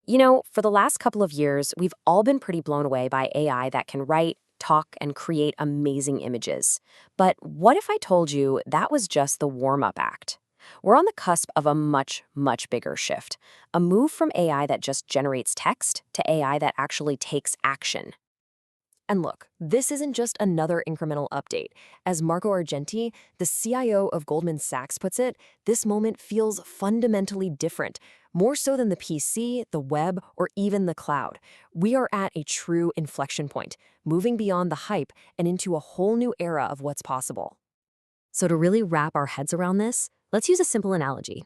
For the last couple of years, we've all been pretty blown away by AI that can write, talk, and create amazing images. But what if I told you that was just the warm up act? We're on the cusp of a much, much bigger shift, a move from AI that just generates text to AI that actually takes action. And look, this isn't just another incremental update. As Marco Argenti, the CIO of Goldman Sachs, puts it, this moment feels fundamentally different, more so than the PC, the web, or even the cloud. We are at a true inflection point, moving beyond the hype and into a whole new era of what's possible. So to really wrap our heads around this, let's use a simple analogy.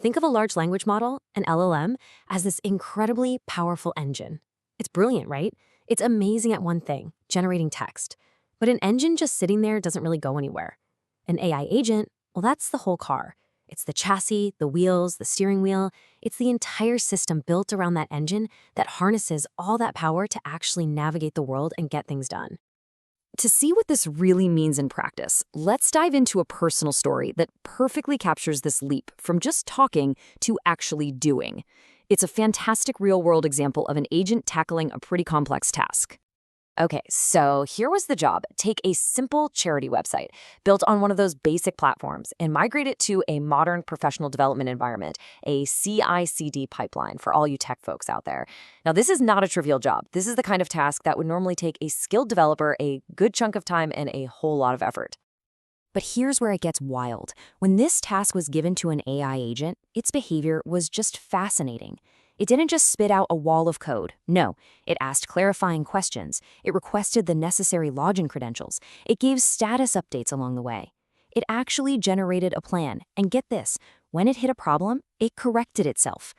Think of a large language model, an LLM, as this incredibly powerful engine. It's brilliant, right? It's amazing at one thing, generating text. But an engine just sitting there doesn't really go anywhere. An AI agent, well, that's the whole car. It's the chassis, the wheels, the steering wheel. It's the entire system built around that engine that harnesses all that power to actually navigate the world and get things done. To see what this really means in practice, let's dive into a personal story that perfectly captures this leap from just talking to actually doing. It's a fantastic real-world example of an agent tackling a pretty complex task. Okay, so here was the job. Take a simple charity website built on one of those basic platforms and migrate it to a modern professional development environment, a CI/CD pipeline for all you tech folks out there. Now, this is not a trivial job. This is the kind of task that would normally take a skilled developer a good chunk of time and a whole lot of effort. But here's where it gets wild. When this task was given to an AI agent, its behavior was just fascinating. It didn't just spit out a wall of code. No, it asked clarifying questions. It requested the necessary login credentials. It gave status updates along the way. It actually generated a plan. And get this, when it hit a problem, it corrected itself.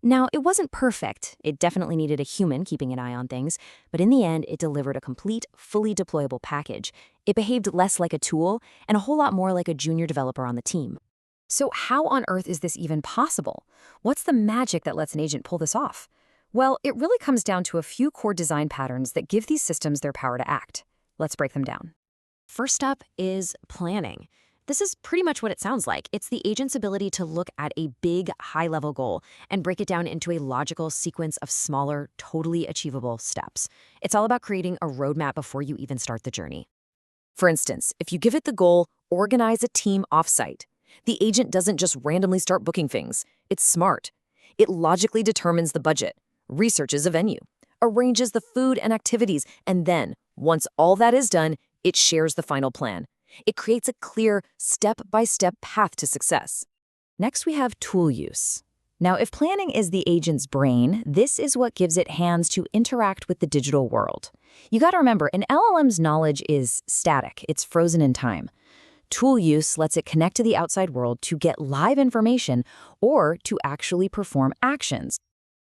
Now, it wasn't perfect. It definitely needed a human keeping an eye on things. But in the end, it delivered a complete, fully deployable package. It behaved less like a tool and a whole lot more like a junior developer on the team. So how on earth is this even possible? What's the magic that lets an agent pull this off? Well, it really comes down to a few core design patterns that give these systems their power to act. Let's break them down. First up is planning. This is pretty much what it sounds like. It's the agent's ability to look at a big, high-level goal and break it down into a logical sequence of smaller, totally achievable steps. It's all about creating a roadmap before you even start the journey. For instance, if you give it the goal, organize a team offsite, the agent doesn't just randomly start booking things. It's smart. It logically determines the budget, researches a venue, arranges the food and activities, and then, once all that is done, it shares the final plan. It creates a clear, step-by-step path to success. Next, we have tool use. Now, if planning is the agent's brain, this is what gives it hands to interact with the digital world. You gotta remember, an LLM's knowledge is static. It's frozen in time. Tool use lets it connect to the outside world to get live information or to actually perform actions.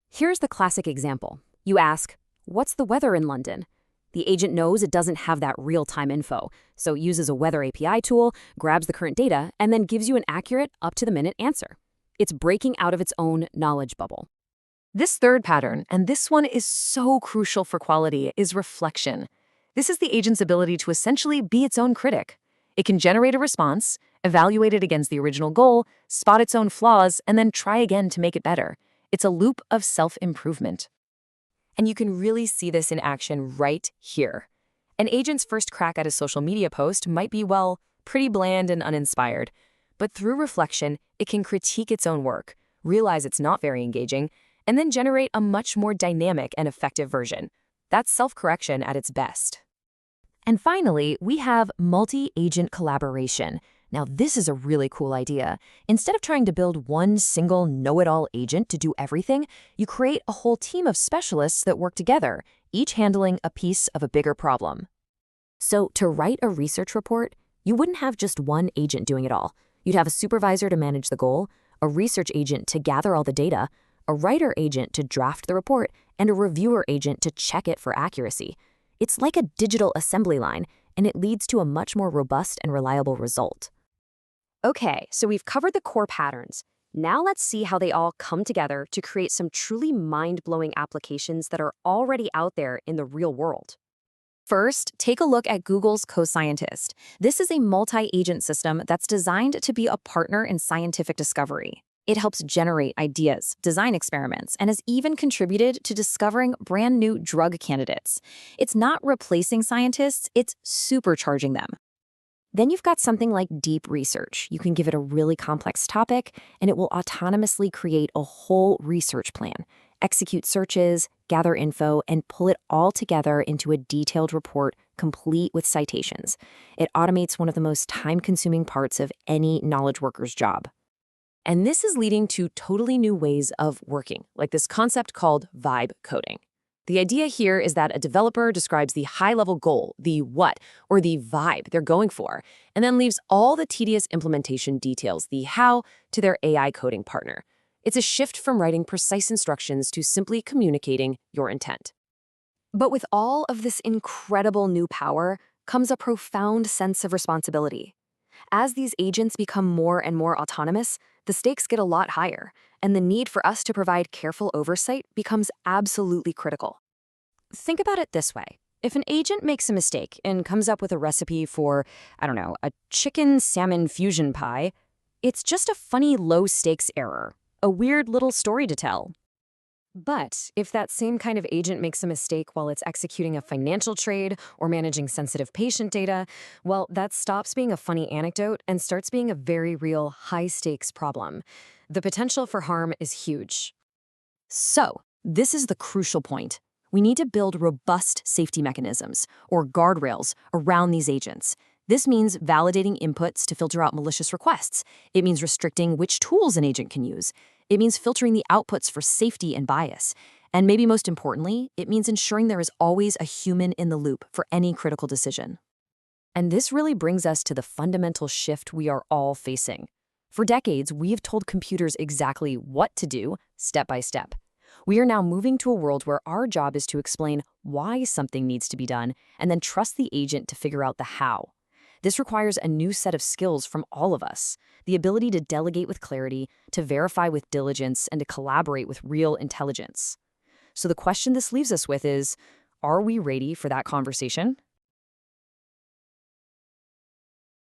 Here's the classic example. You ask, "What's the weather in London?" The agent knows it doesn't have that real-time info, so it uses a weather API tool, grabs the current data, and then gives you an accurate, up-to-the-minute answer. It's breaking out of its own knowledge bubble. This third pattern, and this one is so crucial for quality, is reflection. This is the agent's ability to essentially be its own critic. It can generate a response, evaluate it against the original goal, spot its own flaws, and then try again to make it better. It's a loop of self-improvement. And you can really see this in action right here. An agent's first crack at a social media post might be, well, pretty bland and uninspired. But through reflection, it can critique its own work, realize it's not very engaging, and then generate a much more dynamic and effective version. That's self-correction at its best. And finally, we have multi-agent collaboration. Now, this is a really cool idea. Instead of trying to build one single know-it-all agent to do everything, you create a whole team of specialists that work together, each handling a piece of a bigger problem. So to write a research report, you wouldn't have just one agent doing it all. You'd have a supervisor to manage the goal, a research agent to gather all the data, a writer agent to draft the report, and a reviewer agent to check it for accuracy. It's like a digital assembly line, and it leads to a much more robust and reliable result. Okay, so we've covered the core patterns. Now let's see how they all come together to create some truly mind-blowing applications that are already out there in the real world. First, take a look at Google's Co-Scientist. This is a multi-agent system that's designed to be a partner in scientific discovery. It helps generate ideas, design experiments, and has even contributed to discovering brand new drug candidates. It's not replacing scientists, it's supercharging them. Then you've got something like deep research. You can give it a really complex topic, and it will autonomously create a whole research plan, execute searches, gather info, and pull it all together into a detailed report complete with citations. It automates one of the most time-consuming parts of any knowledge worker's job. And this is leading to totally new ways of working, like this concept called vibe coding. The idea here is that a developer describes the high-level goal, the what, or the vibe they're going for, and then leaves all the tedious implementation details, the how, to their AI coding partner. It's a shift from writing precise instructions to simply communicating your intent. But with all of this incredible new power comes a profound sense of responsibility. As these agents become more and more autonomous, the stakes get a lot higher, and the need for us to provide careful oversight becomes absolutely critical. Think about it this way. If an agent makes a mistake and comes up with a recipe for, I don't know, a chicken salmon fusion pie, it's just a funny low-stakes error, a weird little story to tell. But if that same kind of agent makes a mistake while it's executing a financial trade or managing sensitive patient data, well, that stops being a funny anecdote and starts being a very real high-stakes problem. The potential for harm is huge. So, this is the crucial point. We need to build robust safety mechanisms, or guardrails, around these agents. This means validating inputs to filter out malicious requests. It means restricting which tools an agent can use. It means filtering the outputs for safety and bias. And maybe most importantly, it means ensuring there is always a human in the loop for any critical decision. And this really brings us to the fundamental shift we are all facing. For decades, we have told computers exactly what to do, step by step. We are now moving to a world where our job is to explain why something needs to be done and then trust the agent to figure out the how. This requires a new set of skills from all of us, the ability to delegate with clarity, to verify with diligence, and to collaborate with real intelligence. So the question this leaves us with is, are we ready for that conversation?